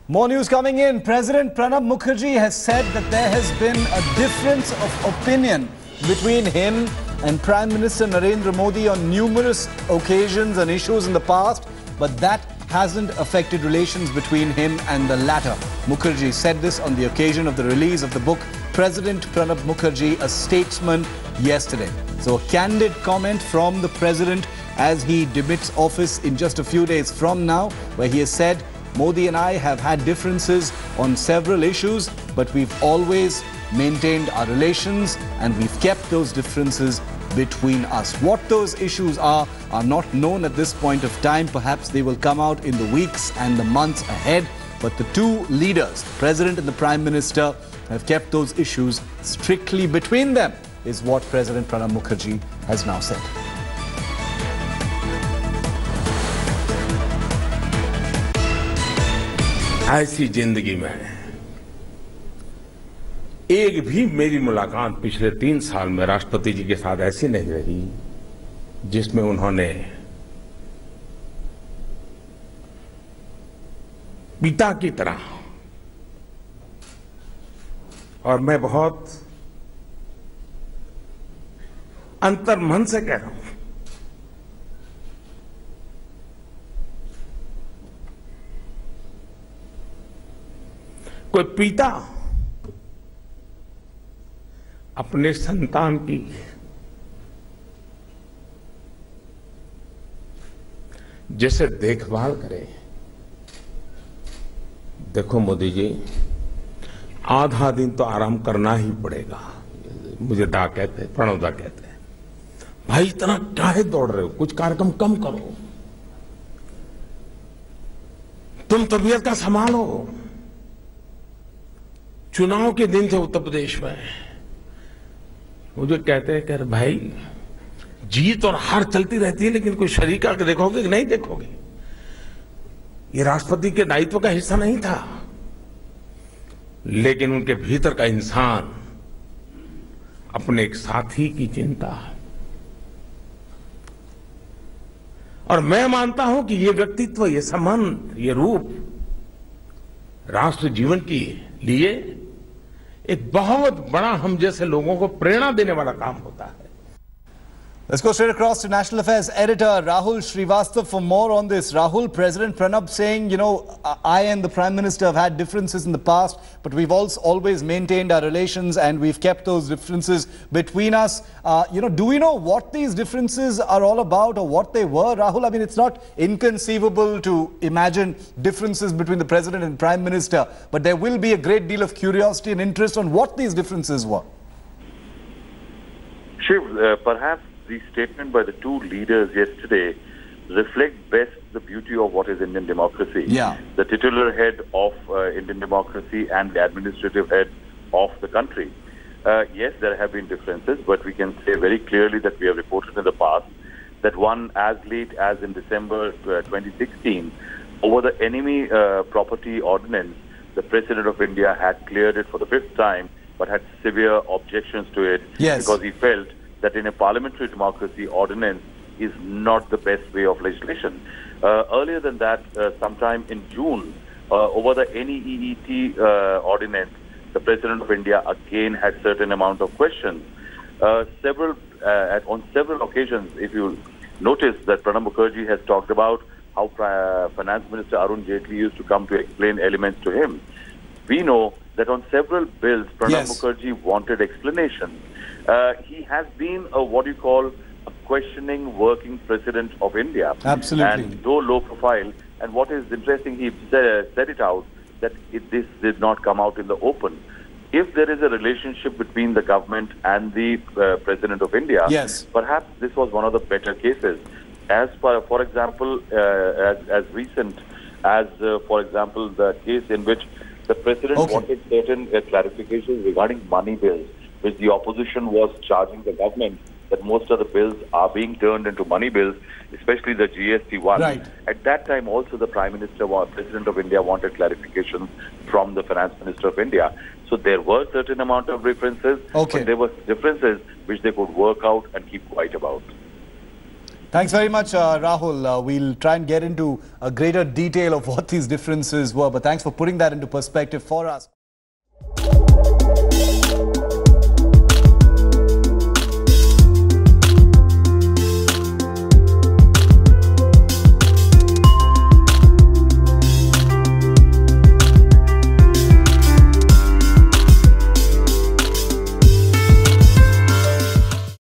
More news coming in. President Pranab Mukherjee has said that there has been a difference of opinion between him and Prime Minister Narendra Modi on numerous occasions and issues in the past, but that hasn't affected relations between him and the latter. Mukherjee said this on the occasion of the release of the book President Pranab Mukherjee, A Statesman yesterday. So a candid comment from the president as he demits office in just a few days from now, where he has said, Modi and I have had differences on several issues, but we've always maintained our relations and we've kept those differences between us. What those issues are not known at this point of time. Perhaps they will come out in the weeks and the months ahead. But the two leaders, the President and the Prime Minister, have kept those issues strictly between them, is what President Pranab Mukherjee has now said. ऐसी जिंदगी में एक भी मेरी मुलाकात पिछले 3 साल में राष्ट्रपति जी के साथ ऐसी नहीं रही जिसमें उन्होंने पिता की तरह, और मैं बहुत अंतर्मन से कह रहा हूं, कोई पिता अपने संतान की जैसे देखभाल करे। देखो मोदी जी, आधा दिन तो आराम करना ही पड़ेगा। मुझे दा कहते, प्रणव दा कहते हैं, भाई इतना काहे दौड़ रहे हो, कुछ कार्यक्रम कम करो, तुम तबीयत का संभालो। चुनाव के दिन थे उत्तर प्रदेश में, मुझे कहते हैं कि भाई जीत और हार चलती रहती है, लेकिन कोई शरीक आके देखोगे कि नहीं देखोगे? ये राष्ट्रपति के दायित्व का हिस्सा नहीं था, लेकिन उनके भीतर का इंसान अपने एक साथी की चिंता। और मैं मानता हूं कि ये व्यक्तित्व, ये संबंध, ये रूप राष्ट्र जीवन के लिए एक बहुत बड़ा, हम जैसे लोगों को प्रेरणा देने वाला काम होता है। Let's go straight across to National Affairs editor Rahul Srivastav for more on this. Rahul, President Pranab saying, you know, I and the Prime Minister have had differences in the past, but we've also always maintained our relations and we've kept those differences between us. Do we know what these differences are all about or what they were, Rahul? I mean, it's not inconceivable to imagine differences between the President and Prime Minister, but there will be a great deal of curiosity and interest on what these differences were. Shiv, perhaps the statement by the two leaders yesterday reflect best the beauty of what is Indian democracy. Yeah. The titular head of Indian democracy and the administrative head of the country. Yes, there have been differences, but we can say very clearly that we have reported in the past that one as late as in December 2016, over the enemy property ordinance, the President of India had cleared it for the 5th time, but had severe objections to it. Yes. Because he felt that in a parliamentary democracy, ordinance is not the best way of legislation. Earlier than that, sometime in June, over the NEET ordinance, the President of India again had certain amount of questions. On several occasions, if you notice that Pranab Mukherjee has talked about how Finance Minister Arun Jaitley used to come to explain elements to him. We know that on several bills, Pranab Mukherjee wanted explanation. He has been what you call a questioning working president of India. Absolutely. And though low profile, and what is interesting, he said it out, that this did not come out in the open. If there is a relationship between the government and the President of India, perhaps this was one of the better cases. As for example, as recent as, for example, the case in which the President wanted certain clarifications regarding money bills, which the opposition was charging the government that most of the bills are being turned into money bills, especially the GST one. Right. At that time also the President of India wanted clarifications from the Finance Minister of India. So there were certain amount of differences, but there were differences which they could work out and keep quiet about. Thanks very much, Rahul. We'll try and get into a greater detail of what these differences were, but thanks for putting that into perspective for us.